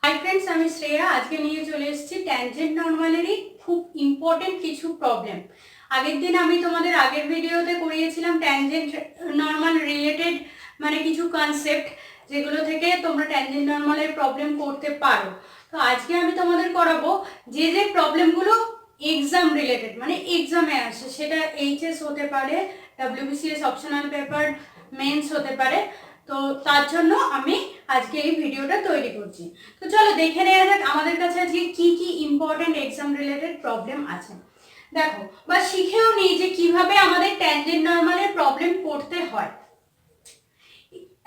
Hi friends আমি শ্রেয়া আজকে নিয়ে চলে এসেছি ট্যানজেন্ট নরমালেরই খুব ইম্পর্টেন্ট কিছু প্রবলেম। আগের দিন আমি তোমাদের আগের ভিডিওতে করিয়েছিলাম ট্যানজেন্ট নরমাল রিলেটেড মানে কিছু কনসেপ্ট যেগুলো থেকে তোমরা ট্যানজেন্ট নরমালের প্রবলেম করতে পারো। তো আজকে আমি তোমাদের করাবো যে যে প্রবলেমগুলো এক্সাম রিলেটেড মানে এক্সামে আসে, সেটা এইচএস হতে পারে, ডব্লিউবিসিএস অপশনাল পেপার, মেন্স হতে পারে। তো তার জন্য আমি আজকে এই ভিডিওটা তৈরি করছি। তো চলো দেখে নেওয়া যাক আমাদের কাছে আজকে কি কি ইম্পর্টেন্ট এক্সাম রিলেটেড প্রবলেম আছে। দেখো বা শিখেও নিই যে কিভাবে আমাদের ট্যানজেন্ট নরমালের প্রবলেম করতে হয়।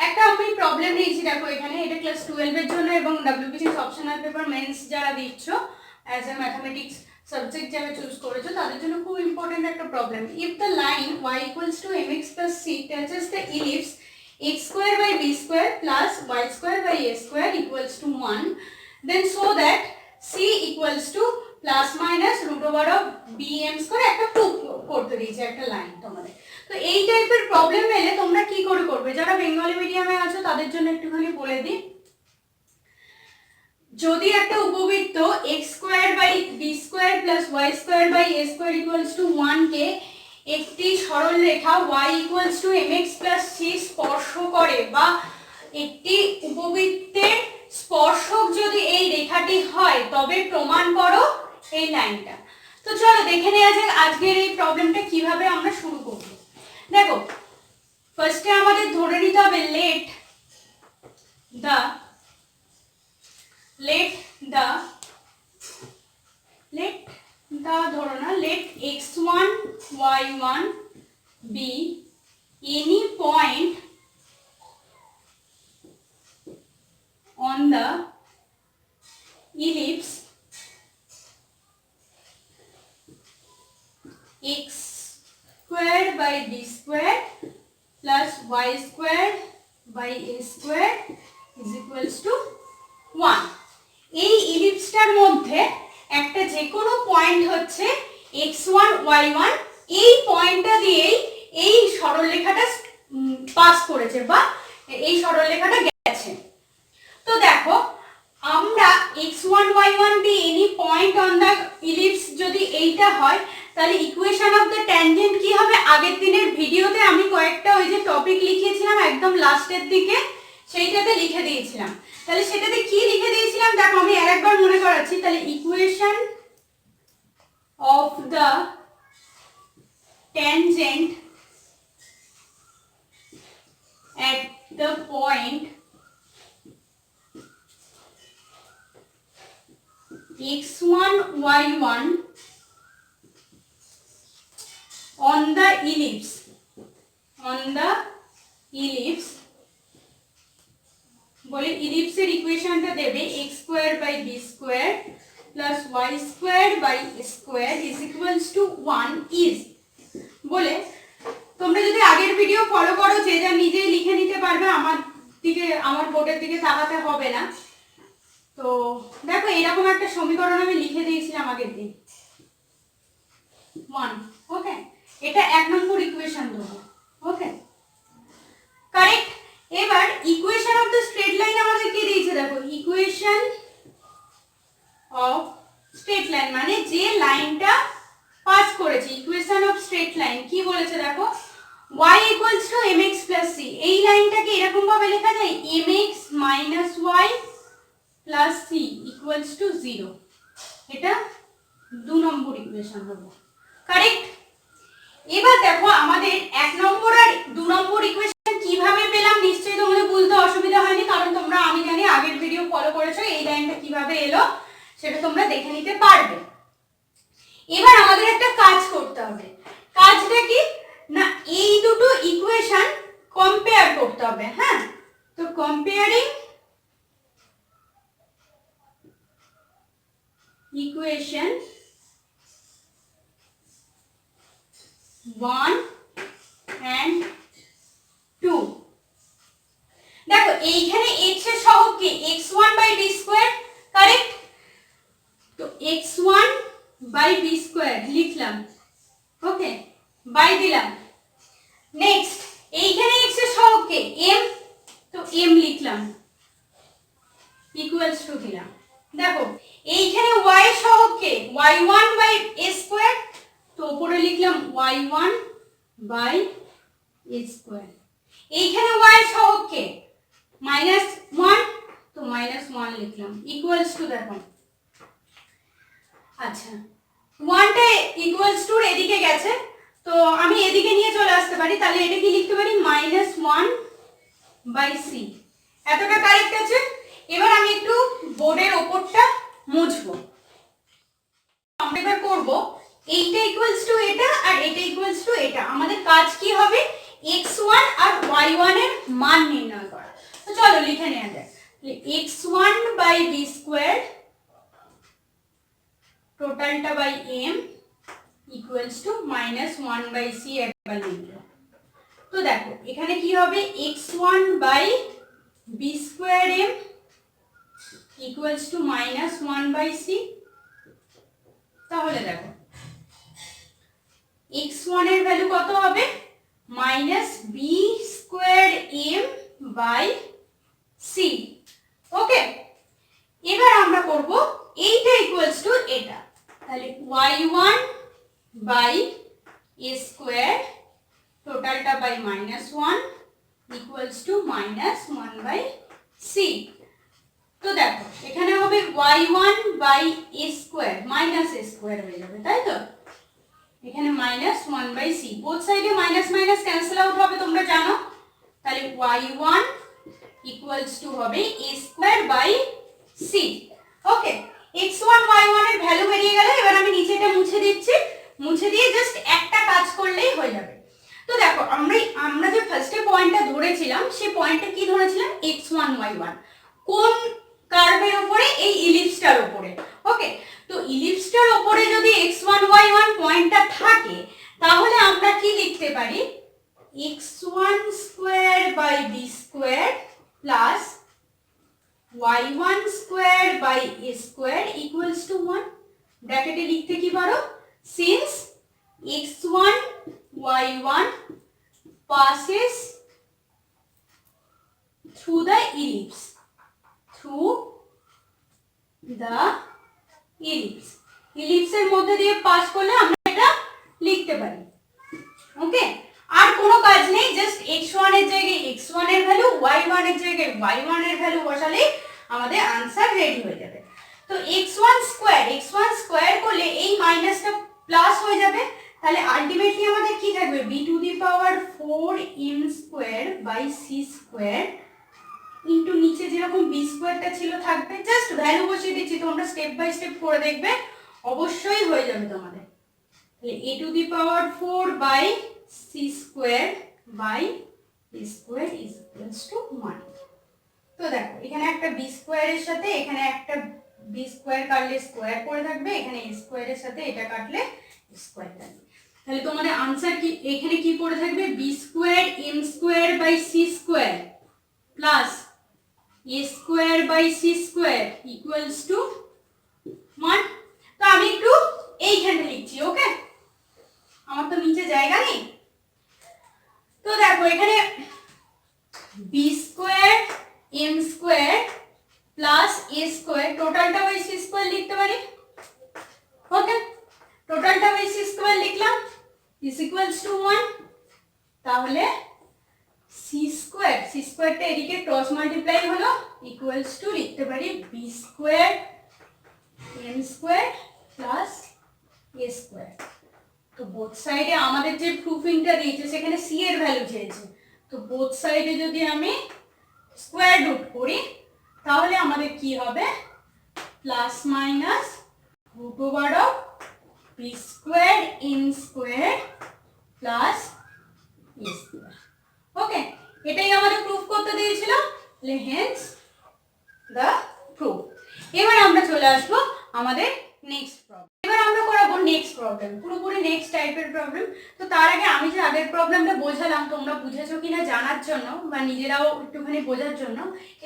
একটা আমি প্রবলেম নিয়েছি, দেখো এখানে এটা ক্লাস 12 এর জন্য এবং ডব্লিউবিসিএস অপশনাল পেপার মেন্স যারা দিচ্ছ অ্যাজ এ ম্যাথমেটিক্স সাবজেক্ট যারা চুজ করেছো তাদের জন্য খুব ইম্পর্টেন্ট একটা problem. If the line y equals to mx plus c touches the ellipse x square by b square plus y square by a square equals to 1, then so that c equals to plus minus root over of bm square একটা proof করতে দিয়েছে একটা line তোমাদের। তো এই টাইপের problem এলে তোমরা কি করে করবে, যারা বেঙ্গলি মিডিয়ামে আছো তাদের জন্য একটুখানি বলে দিই। যদি একটা উপবৃত্ত x square by b square plus y square by a square equals to 1 কে একটি সরল রেখা y equals to mx plus c স্পর্শ করে বা একটি উপবৃত্তের স্পর্শক যদি এই রেখাটি হয় তবে প্রমাণ করো এই লাইনটা। তো চলো দেখে নেওয়া যাক আজকের এই প্রবলেমটা কিভাবে আমরা শুরু করব। দেখো ফার্স্টে আমাদের ধরে নিতে হবে let x1 y1 be any point on the ellipse x squared by b squared plus y squared by a squared is equals to 1। এই ইলিপসটার মধ্যে একটা যে কোনো পয়েন্ট হচ্ছে x1 y1, এই পয়েন্টটা দিয়েই এই সরলরেখাটা পাস করেছে বা এই সরলরেখাটা গেছে। তো দেখো আমরা x1 y1 be any point on the ellipse যদি এইটা হয় তাহলে ইকুয়েশন অফ দ্য ট্যানজেন্ট কি হবে, আগের দিনের ভিডিওতে আমি কয়েকটা ওই যে টপিক লিখিয়েছিলাম একদম লাস্টের দিকে সেইটাতে লিখে দিয়েছিলাম। তাহলে সেটাতে কি লিখে দিয়েছিলাম দেখো আমি আরেকবার মনে করাচ্ছি। তাহলে equation of the tangent at the point x1 y1 on the ellipse বলে ইলিপসের ইকুয়েশনটা দেবে x square by b square plus y square by square is equals to 1 is বলে তোমরা যদি আগের ভিডিও ফলো করো যে যা নিজেই লিখে নিতে পারবে, আমার বোর্ডের দিকে তাকাতে হবে না। তো দেখো এরকম একটা সমীকরণ আমি লিখে দিয়েছিলাম আগের দিন 1। ওকে, এটা 1 নম্বর ইকুয়েশন দেবো। Okay correct. এবার equation of the straight line আমাদের কি দিয়েছে দেখো, ইকুয়েশন অফ স্ট্রেট লাইন মানে যে লাইনটা পাস করেছে। ইকুয়েশন অফ স্ট্রেট লাইন কি বলেছে দেখো, y equals to mx plus c। এই লাইনটাকে এরকম ভাবে লেখা যায় mx minus y plus c equals to 0। এটা 2 নম্বর ইকুয়েশন হলো কারেক্ট। এবার দেখো আমাদের 1 নম্বর আর 2 নম্বর ইকুয়েশন কিভাবে পেলাম নিশ্চয়ই তোমাদের বুঝতে অসুবিধা হয়নি, কারণ তোমরা আমি জানি আগের ভিডিও ফলো করেছো, এই লাইনটা কিভাবে এলো সেটা তোমরা দেখে নিতে পারবে। এবার আমাদের একটা কাজ করতে হবে। কাজটা কি না, এই দুটো ইকুয়েশন কম্পেয়ার করতে হবে। হ্যাঁ, তো কম্পেয়ারিং ইকুয়েশন 1 and 2। দেখো এইখানে x এর সহগ কি x1 by b square, correct. তো x1 by b স্কয়ার লিখলাম, ওকে বাই দিলাম। নেক্সট এইখানে x এর সহগ কে m, তো m লিখলাম ইকুয়ালস টু দিলাম। দেখো এইখানে y এর সহগ কে y1 বাই a স্কয়ার, তো উপরে লিখলাম y1 বাই a স্কয়ার। এইখানে y এর সহগ কে -1, তো -1 লিখলাম ইকুয়ালস টু। দেখো আচ্ছা 1 টা ইকুয়ালস টু এদিকে গেছে, তো আমি এদিকে নিয়ে চলে আসতে পারি, তাহলে এটা কি লিখতে পারি -1 বাই c। এতটা কারেক্ট আছে। এবার আমি একটু বোর্ডের ওপরটা মুছবো। আমরা এবার করব এইটা ইকুয়ালস টু এটা আর এটা ইকুয়ালস টু এটা। আমাদের কাজ কি হবে x1 আর y1 এর মান নির্ণয় করা। তো চলো লিখে নেওয়া যাক। x1 বাই b স্কয়ার টোটালটা by m equals to -1 by c একবার লিখলাম। তো দেখো এখানে কি হবে x1 by b square m equals to -1 by c। তাহলে দেখো x1 এর ভ্যালু কত হবে -b square m by c। Okay, এবার আমরা করব এইটা ইকুয়ালস টু এটা, তাহলে y1 বাই a স্কয়ার টোটালটা by -1 equals to -1 by c। তো দেখো এখানে হবে y1 by a square minus a square হয়ে যাবে, তাই তো? এখানে -1 বাই c, বোথ সাইডে মাইনাস মাইনাস ক্যান্সেল আউট হবে তোমরা জানো। তাহলে y1 ইকুয়ালস টু হবে a square by c। Okay, x1 y1 এর ভ্যালু বেরিয়ে গেল। এবার আমি নিচেটা মুছে দিচ্ছি, মুছে দিয়ে জাস্ট একটা কাজ করলেই হয়ে যাবে। তো দেখো আমরা যে ফার্স্টে পয়েন্টটা ধরেছিলাম সেই পয়েন্টটা কি ধরেছিলাম x1 y1 কোন কার্ভের উপরে, এই ইলিপসটার উপরে। ওকে, তো ইলিপসটার উপরে যদি x1 y1 পয়েন্টটা থাকে তাহলে আমরা কি লিখতে পারি x1 square by b square plus y1 square by a square equals to 1। ব্র্যাকেটে লিখতে কি পারো since x1 y1 passes through the ellipse, ইলিপসের মধ্যে দিয়ে পাস করলে আমরা এটা লিখতে পারি। ওকে, আর কোনো কাজ নেই, জাস্ট x1 এর জায়গায় x1 এর ভ্যালু, y1 এর জায়গায় y1 এর ভ্যালু বসালে আমাদের आंसर রেডি হয়ে যাবে। তো x1 স্কয়ার করলে এই মাইনাসটা প্লাস হয়ে যাবে, তাহলে আলটিমেটলি আমাদের কি থাকবে b to the power 4m square by c square into নিচে যেরকম b স্কয়ারটা ছিল থাকবে, জাস্ট ভ্যালু বসিয়ে দিচ্ছি, তোমরা স্টেপ বাই স্টেপ করে দেখবে অবশ্যই হয়ে যাবে তোমাদের। তাহলে a to the power 4 by c square by b square is equals to 1। তো দেখো এখানে একটা b স্কয়ারের সাথে এখানে একটা b স্কয়ার কাটলে স্কয়ার পড়ে থাকবে, এখানে a স্কয়ারের সাথে এটা কাটলে স্কয়ার থাকবে। তাহলে তোমাদের आंसर কি এখানে কি পড়ে থাকবে b square m square by c square plus a square by c square equals to 1। তো আমি একটু এইখানে লিখছি। ওকে, আমার তো নিচে জায়গা নেই। তো দেখো এখানে b square m square plus a square টোটালটা বাই c স্কয়ার লিখতে পারি। ওকে, টোটালটা বাই c স্কয়ার লিখলাম is equals to 1। তাহলে c স্কয়ারটা এদিকে ক্রস মাল্টিপ্লাই হলো ইকুয়ালস টু লিখতে পারি b square m square plus a square. তো বোথ সাইডে আমাদের যে প্রুফিংটা দিয়েছে সেখানে c এর ভ্যালু চেয়েছে, তো বোথ সাইডে যদি আমি স্কয়ার রুট করি তাহলে আমাদের কি হবে plus minus root over of b square m square plus a square. Okay, এটাই আমাদের প্রুফ করতে দিয়েছিল, তাহলে হেন্স দ্য প্রুফ। এবার আমরা চলে আসবো আমাদের নেক্সট প্রবলেম। এবার আমরা করাবো নেক্সট প্রবলেম, পুরোপুরি নেক্সট টাইপের প্রবলেম। তো তার আগে আমি যে আগের প্রবলেমটা বোঝালাম তোমরা বুঝেছো কিনা জানার জন্য বা নিজেরাও একটুখানি বোঝার জন্য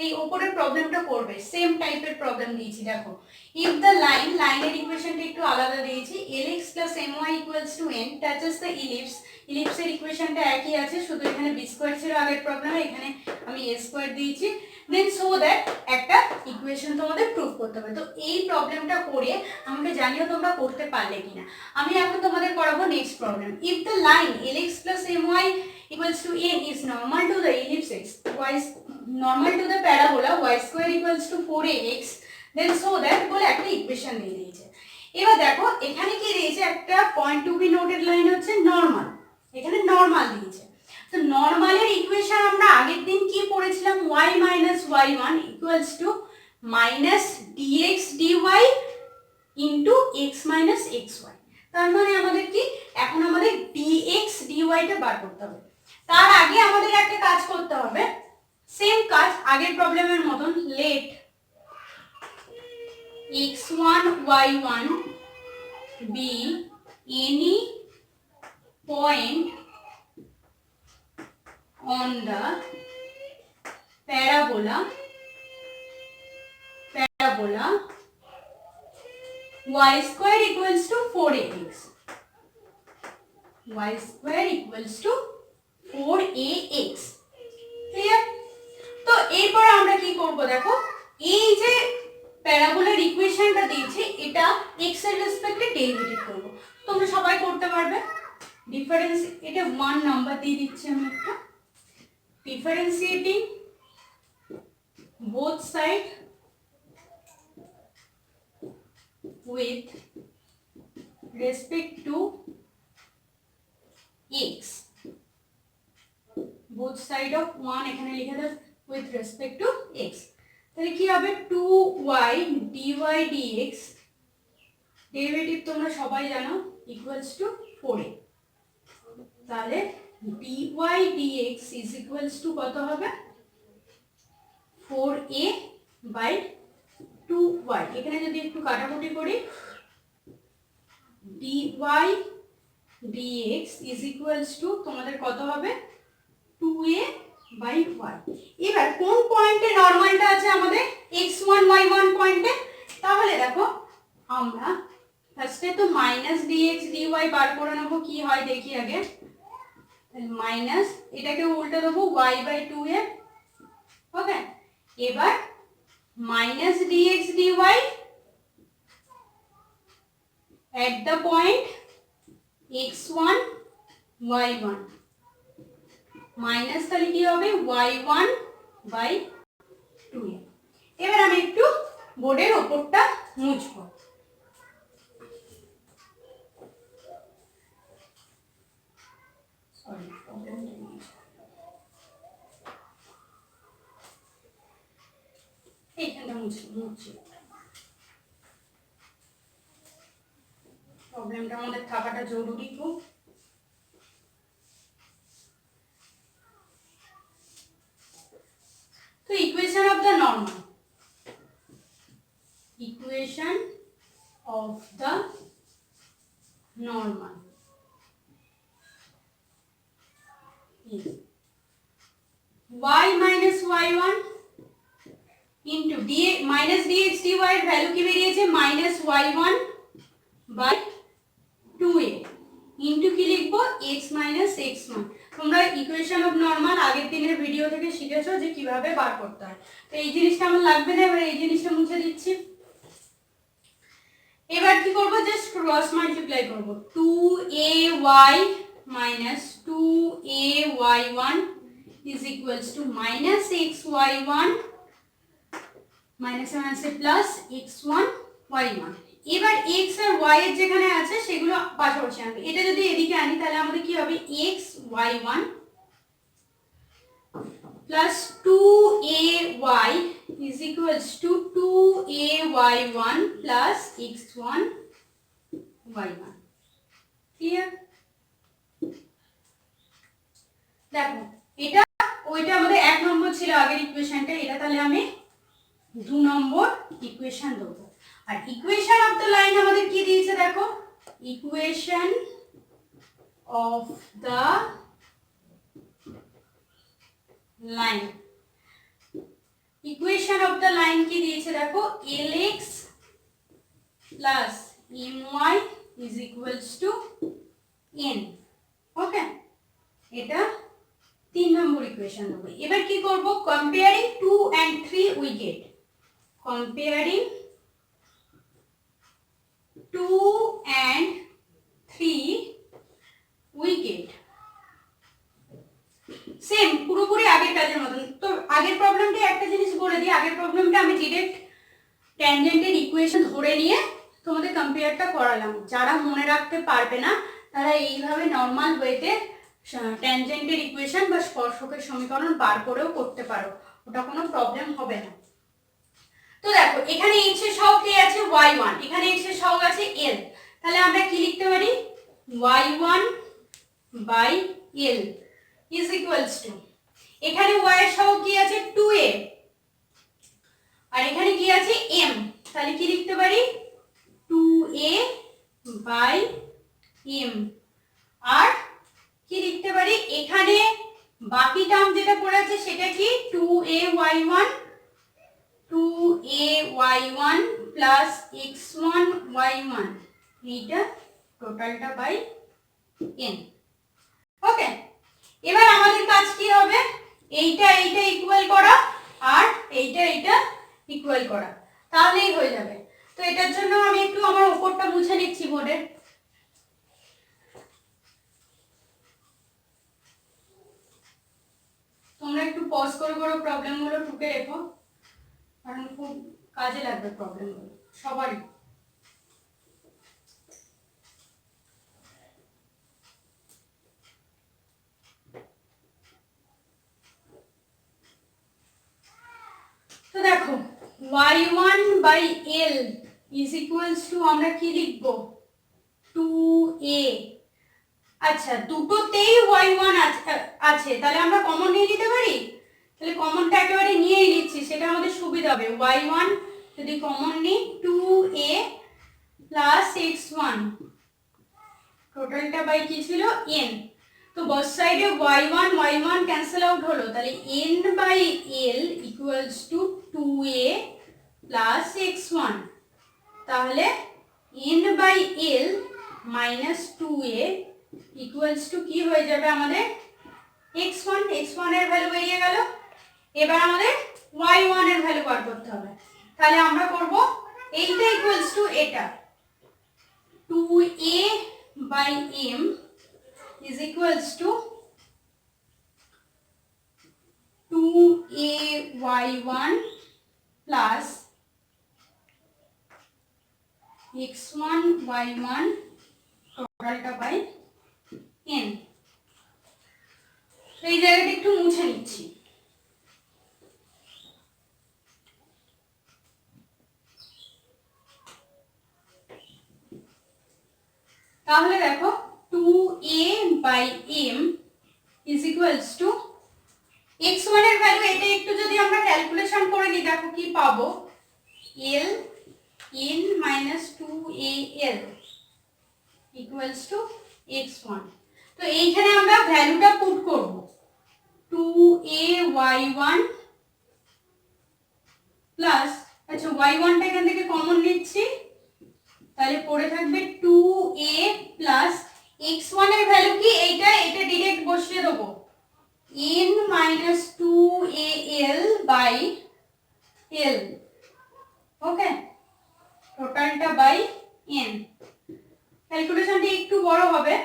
এই উপরের প্রবলেমটা করবে। সেম টাইপের প্রবলেম দিয়েছি। দেখো ইফ দ্য লাইনের ইকুয়েশনটা একটু আলাদা দিয়েছি, lx plus my equals to n touches the ellipse ইলিপসের ইকুয়েশনটা একই আছে, শুধু এখানে বি স্কোয়ার ছিল আগের প্রবলেমে, এখানে আমি এ স্কোয়ার দিয়েছি। দেন সো দ্যাট একটা ইকুয়েশন তোমাদের প্রুভ করতে হবে। তো এই প্রবলেমটা করে আমাকে জানিও তোমরা করতে পারলে কিনা। আমি এখন তোমাদের করাবো next problem. If the line lx plus my equals to n is normal to the ellipse x, y normal to the parabola y square equals to 4ax, then so that বলে একটা ইকুয়েশন দিয়ে দিয়েছে। এবার দেখো এখানে কি দিয়েছে, একটা point to be noted line হচ্ছে নরমাল, এখানে নরমাল দিয়েছে। তো নরমালের ইকুয়েশন আমরা আগের দিন কি পড়েছিলাম, y minus y1 equals to minus dx dy into x minus xy। তার মানে আমাদের কি এখন আমাদের dx dy টা বার করতে হবে। তার আগে আমাদের একটা কাজ করতে হবে, সেম কাজ আগের প্রবলেমের মতন, late x1 y1 be any point on the parabola y square equals to 4ax, y square equals to 4ax। Clear? তো এরপর আমরা কি করব, দেখো এই যে প্যারাবোলার ইকুয়েশনটা দিয়েছি এটা x এর রেসপেক্টে ডেরিভেটিভ করব। তোমরা সবাই করতে পারবে। ডিফারেন্স, এটা 1 নাম্বার দিয়ে দিচ্ছি আমি একটা, differentiating both side with respect to x, both side of 1 এখানে লিখে দাও with respect to x। তাহলে কি হবে, 2y dy dx ডেরিভেটিভ তোমরা সবাই জানো ইকুয়ালস টু 4a। তাহলে dy dx is equals to কত হবে, 4a by 2y। এখানে যদি একটু কাটাকুটি করি, dy dx is equals to তোমাদের কত হবে, 2a by y। এবার কোন পয়েন্টে নরমালটা আছে আমাদের, x1 y1 পয়েন্টে। তাহলে দেখো আমরা ফার্স্টে তো মাইনাস dx dy বার করে নেবো, কি হয় দেখি আগে। মাইনাস, এটাকে উল্টে দেবো y by 2a। ওকে, এবার minus dx dy at the point x1 y1 minus, তাহলে কি হবে y1 by 2a। এবার আমি একটু বোর্ডের ওপরটা মুছবো। সরি, প্রবলেমটা নেই, এইখানটা মুছছি। প্রবলেমটা আমাদের থাকাটা জরুরি খুব। তো equation of the normal, equation of the normal y minus y1 into dx minus dx dy এর ভ্যালু কি বেরিয়েছে, minus y1 by 2a into কি লিখবো, x minus x1। তোমরা ইকুয়েশন অফ নরমাল আগের দিনের ভিডিও থেকে শিখেছো যে কিভাবে বার করতে হয়। তো এই জিনিসটা আমার লাগবে না, এবার এই জিনিসটা মুছে দিচ্ছি। এবার কি করব, জাস্ট ক্রস মাল্টিপ্লাই করব, 2ay minus 2ay1 is equals to minus xy1 minus আছে প্লাস x1 y1। এবার x আর y এর যেখানে আছে সেগুলো পাশাপাশি আনবে। এটা যদি এদিকে আনি তাহলে আমাদের কি হবে, x y1 plus 2ay is equals to 2ay1 plus x1 y1। Clear? দেখো এটা ওইটা আমাদের 1 নম্বর ছিল আগের ইকুয়েশনটা, এটা তাহলে আমি 2 নম্বর ইকুয়েশন দেবো। আর ইকুয়েশন অফ দ্য লাইন আমাদের কি দিয়েছে দেখো, equation of the line, equation of the line কি দিয়েছে দেখো, lx plus my is equals to n। ওকে, এটা 3 নম্বর ইকুয়েশন হবে। এবার কি করব, comparing 2 and 3 we get, comparing 2 and 3 we get same পুরোপুরি আগের কাজের মতন। তো আগের প্রবলেমটা একটা জিনিস বলে দিই, আগের প্রবলেমটা আমি ডিরেক্ট ট্যানজেন্টের ইকুয়েশন ধরে নিয়ে তোমাদের কম্পেয়ারটা করালাম। যারা মনে রাখতে পারবে না তারা এইভাবে নর্মাল ওয়েতে ট্যানজেন্টের ইকুয়েশন বা স্পর্শকের সমীকরণ বার করেও করতে পারো, ওটা কোনো প্রবলেম হবে না। তো দেখো এখানে x এর সহগ কে আছে y1, এখানে x এর সহগ আছে l, তাহলে আমরা কি লিখতে পারি y1 by l is equals to, এখানে y এর সহগ কি আছে 2a আর এখানে কি আছে m, তাহলে কি লিখতে পারি 2a বাই m। আর কি লিখতে পারি এখানে বাকি টার্ম যেটা পড়ে আছে সেটা কি 2ay1 প্লাস x1y1, এইটা টোটালটা বাই n। ওকে, এবার আমাদের কাজ কি হবে, এইটা ইকুয়াল করা আর এইটা ইকুয়াল করা, তাহলেই হয়ে যাবে। তো এটার জন্য আমি একটু আমার উপরটা মুছে নিচ্ছি বোর্ডের। তোমরা একটু পজ করে প্রবলেমগুলো টুকে রেখো, কারণ খুব কাজে লাগবে প্রবলেমগুলো সবারই। তো দেখো y1 by l is equals to আমরা কি লিখব 2a। আচ্ছা দুটোতেই y1 আছে, তাহলে আমরা কমন নিয়ে নিতে পারি, তাহলে কমনটা একেবারে নিয়েই নিচ্ছি, সেটা আমাদের সুবিধা হবে। y1 যদি কমন নিই 2a প্লাস x1, টোটালটা বাই কি ছিল n। তো বোথ সাইডে y1 ক্যান্সেল আউট হলো, তাহলে n by l equals to 2a plus x1, তাহলে n by l minus 2a equals to কি হয়ে যাবে আমাদের x1 এর ভ্যালু বেরিয়ে গেল। এবার আমাদের y1 এর ভ্যালু বার করতে হবে, তাহলে আমরা করব এইটা ইকুয়ালস টু এটা 2a by m is equals to 2ay1 plus x1y1 টোটালটা বাই n। এই জায়গাটা একটু মুছে নিচ্ছি। তাহলে দেখো 2a by m is equals to x1 এর ভ্যালু, এটা একটু যদি আমরা ক্যালকুলেশন করে নিই দেখো কি পাবো l n minus 2al equals to x1। তো এইখানে আমরা ভ্যালুটা পুট করব 2ay1 প্লাস, আচ্ছা y1 টা এখান থেকে কমন নিচ্ছি, তাহলে পড়ে থাকবে 2a প্লাস x1 এর ভ্যালু কি এইটা ডাইরেক্ট বসিয়ে দেব n minus 2al by l। Okay, টোটালটা বাই n। ক্যালকুলেশনটা একটু বড় হবে,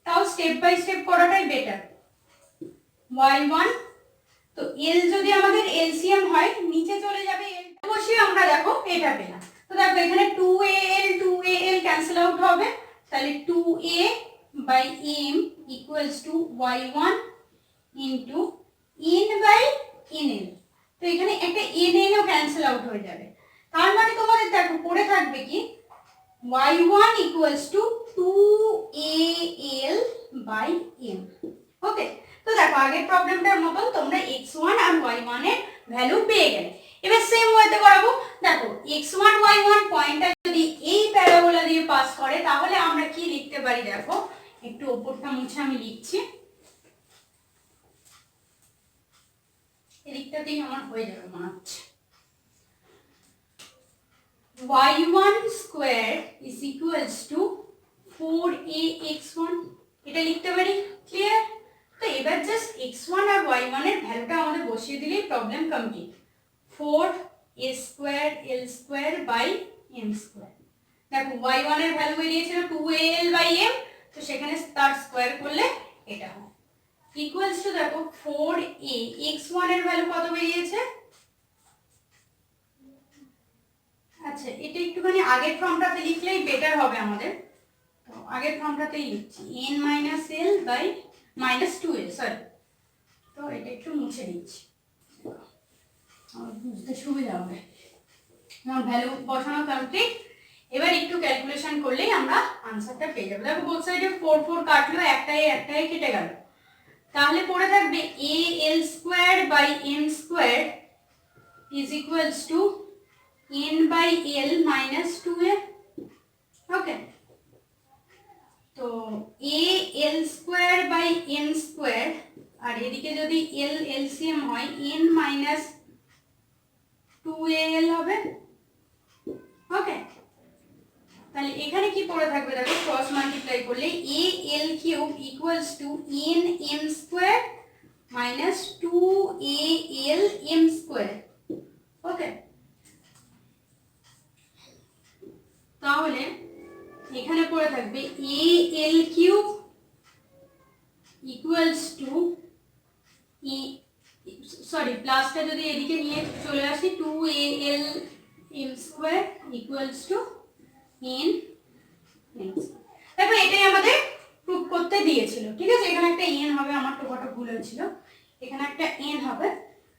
তাও স্টেপ বাই স্টেপ করাটাই বেটার। y1 তো l যদি আমাদের এলসিএম হয় নিচে চলে যাবে, l বসিয়ে আমরা দেখো এটা পেলাম। তো দেখো এখানে 2al ক্যান্সেল আউট হবে, তাহলে 2a by m equals to y1 into n by nl। তো এখানে একটা nl ও ক্যান্সেল আউট হয়ে যাবে, তার মানে তোমাদের দেখো পড়ে থাকবে কি y1 equals to 2al by m। Okay, তো দেখো আগের প্রবলেমটার মতন তোমরা x1 আর y1 এর ভ্যালু পেয়ে গেলে। এবার সেম ওয়েতে করাবো, দেখো x1 y1 পয়েন্টটা যদি এই প্যারাবোলা দিয়ে পাস করে তাহলে আমরা কি লিখতে পারি, দেখো একটু উপরটা মুছে আমি লিখছি, এদিকটাতেই আমার হয়ে যাবে মনে হচ্ছে। y1 square is equals two 4ax1, এটা লিখতে পারি ক্লিয়ার? তো এবার জাস্ট x1 আর y1 এর ভ্যালুটা আমাদের বসিয়ে দিলেই problem complete. 4a square l square by m square. দেখো y1 এর ভ্যালু বেরিয়েছিল 2al বাই m, তো সেখানে তার স্কোয়ার করলে এটা হয় ইকুয়ালস টু, দেখো 4a x1 এর ভ্যালু কত বেরিয়েছে, আচ্ছা এটা একটুখানি আগের ফর্মটাতে লিখলেই বেটার হবে আমাদের, তো আগের ফর্মটাতেই লিখছি n minus L by minus 2l, sorry, তো এটা একটু মুছে দিচ্ছি আমার বুঝতে সুবিধা হবে। আমার ভ্যালু বসানো কমপ্লিট। এবার একটু ক্যালকুলেশন করলেই আমরা আনসারটা পেয়ে যাবো। দেখো বোথ সাইডে 4 4 কাটলো, একটাই কেটে গেল, তাহলে পড়ে থাকবে a l square by m square is equals to n by l minus 2l। Okay, তো a l square by m square, আর এদিকে যদি l LCM হয় n মাইনাস 2al হবে। ওকে, তাহলে এখানে কি পড়ে থাকবে, দেখো ক্রস মাল্টিপ্লাই করলে a l cube equals to n m square minus 2al m square. Okay, তাহলে এখানে পড়ে থাকবে a l cube equals to, sorry প্লাসটা যদি এদিকে নিয়ে চলে আসি 2al m square equals to n m। দেখো এটাই আমাদের প্রুফ করতে দিয়েছিল, ঠিক আছে, এখানে একটা n হবে, আমার টোকাটা ভুল হয়েছিল, এখানে একটা n হবে,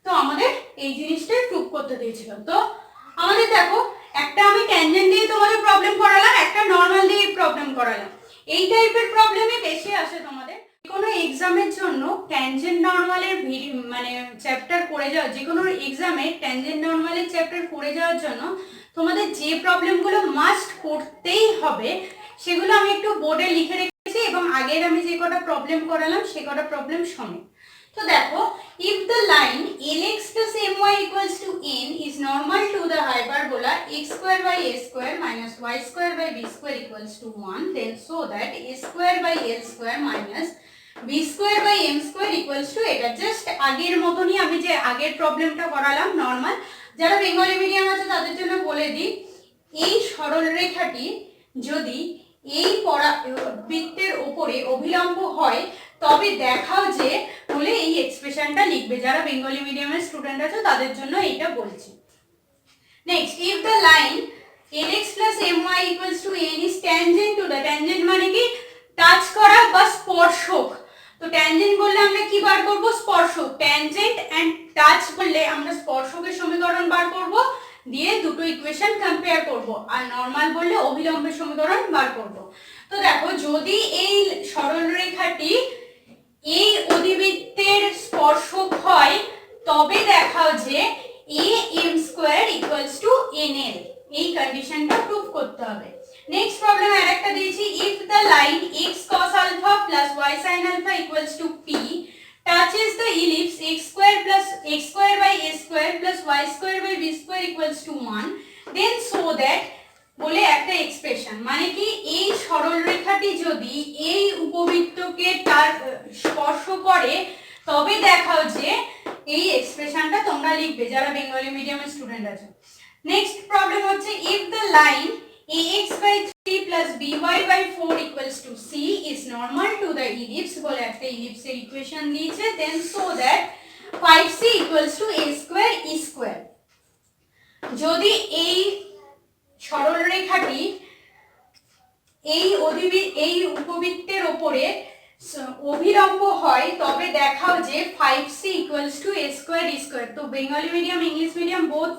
তো আমাদের এই জিনিসটাই প্রুফ করতে দিয়েছিল। তো আমাদের দেখো একটা আমি ট্যানজেন্ট দিয়ে তোমাদের প্রবলেম করালাম, একটা নর্মাল দিয়ে প্রবলেম করালাম, এই টাইপের প্রবলেমই বেশি আসে তোমাদের। কোনো এক্সামের জন্য ট্যানজেন্ট নরমালের মানে চ্যাপ্টার করে যাওয়া, যে কোনো এক্সামে ট্যানজেন্ট নরমালের চ্যাপ্টার করে যাওয়ার জন্য তোমাদের যে প্রবলেমগুলো মাস্ট করতেই হবে সেগুলো আমি একটু বোর্ডে লিখে রেখেছি, এবং আগের আমি যে কটা প্রবলেম করালাম সে কটা প্রবলেম শোনো। তো দেখো, if the line lx plus my equals to n is normal to the hyperbola x square by a square minus y square by b square equals to 1, then so that a square by l square minus b square by m square equals to, এটা just আগের মতনই আমি যে আগের প্রবলেমটা করালাম normal, যারা Bengali medium আছে তাদের জন্য বলে দিই, এই সরলরেখাটি যদি এই বৃত্তের উপরে অভিলম্ব হয় তবে দেখাও যে বলে এই এক্সপ্রেশনটা লিখবে, যারা বেঙ্গলি মিডিয়ামের স্টুডেন্ট আছে তাদের জন্য এইটা বলছি। Next, if the line lx plus my equals to n is tangent to the, tangent মানে কি টাচ করা বা স্পর্শক, তো ট্যানজেন্ট বললে আমরা কি বার করব, স্পর্শক, ট্যানজেন্ট এন্ড টাচ বললে আমরা স্পর্শকের সমীকরণ বার করব, দিয়ে দুটো ইকুয়েশন কম্পেয়ার করব, আর নরমাল বললে অভিলম্বের সমীকরণ বার করব। তো দেখো যদি এই সরলরেখাটি এই অধিবৃত্তের স্পর্শক হয় তবে দেখাও যে a m square equals two nl, এই কন্ডিশনটা প্রুফ করতে হবে। নেক্সট প্রবলেম আরেকটা দিয়েছি, if the line x cos alpha plus y sin alpha equals to p touches the ellipse x square by a square plus y square by b square equals to 1, then so that বলে একটা expression, মানে কি এই সরলরেখাটি যদি এই উপবৃত্তকে তার স্পর্শ করে তবে দেখাও যে, এই এক্সপ্রেশনটা তোমরা লিখবে যারা বেঙ্গলি মিডিয়ামের স্টুডেন্ট আছে। নেক্সট প্রবলেম হচ্ছে, if the line ax by 3 plus by by 4 equals to c is normal to the ellipse, বলে একটা ইলিপসের ইকুয়েশন দিয়েছে, then so that 5c equals to a square e square, যদি এই সরলরেখাটি এই উপবৃত্তের উপরে অভিলম্ব হয় তবে দেখাও যে 5c equals to a square e square। তো Bengali medium English medium both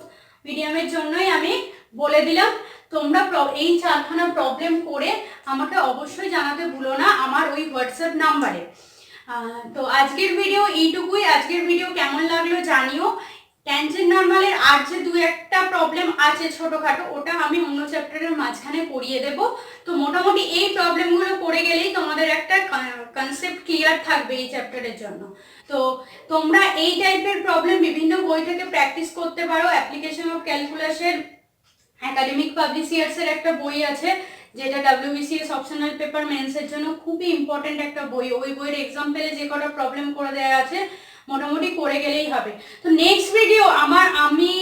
মিডিয়ামের জন্যই আমি বলে দিলাম, তোমরা এই চারখানা প্রবলেম করে আমাকে অবশ্যই জানাতে ভুলো না আমার ওই হোয়াটসঅ্যাপ নাম্বারে। তো আজকের ভিডিও এইটুকুই, আজকের ভিডিও কেমন লাগলো জানিও। ট্যানজেন্ট নরমালের আর যে দু একটা প্রবলেম আছে ছোটখাটো, ওটা আমি অন্য চ্যাপ্টারের মাঝখানে করিয়ে দেব। তো মোটামুটি এই প্রবলেমগুলো করে গেলেই তোমাদের একটা কনসেপ্ট ক্লিয়ার থাকবে এই চ্যাপ্টারের জন্য। তো তোমরা এই টাইপের প্রবলেম বিভিন্ন বই থেকে প্র্যাকটিস করতে পারো। অ্যাপ্লিকেশন অফ ক্যালকুলাসের একাডেমিক পাবলিশিয়ার্সের একটা বই আছে, যেটা WBCS অপশনাল পেপার মেন্সের জন্য খুবই ইম্পর্টেন্ট একটা বই। ওই বইয়ের এক্সাম্পলে যে কটা প্রবলেম করে দেওয়া আছে মোটামুটি করে গেলেই হবে। তো নেক্সট ভিডিও আমি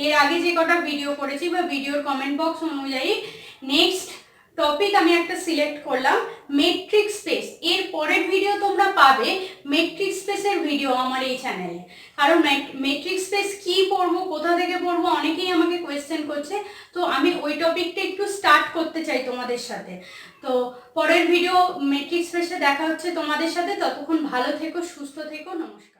এর আগে যে কটা ভিডিও করেছি বা ভিডিওর কমেন্ট বক্স অনুযায়ী নেক্সট টপিক আমি একটা সিলেক্ট করলাম মেট্রিক স্পেস। এর পরের ভিডিও তোমরা পাবে মেট্রিক স্পেসের ভিডিও আমার এই চ্যানেলে। কারণ মেট্রিক স্পেস কি পড়বো, কোথা থেকে পড়বো, অনেকেই আমাকে কোয়েশ্চেন করছে। তো আমি ওই টপিকটা একটু স্টার্ট করতে চাই তোমাদের সাথে। তো পরের ভিডিও মেট্রিক স্পেসে দেখা হচ্ছে তোমাদের সাথে। ততক্ষণ ভালো থেকো, সুস্থ থেকো, নমস্কার।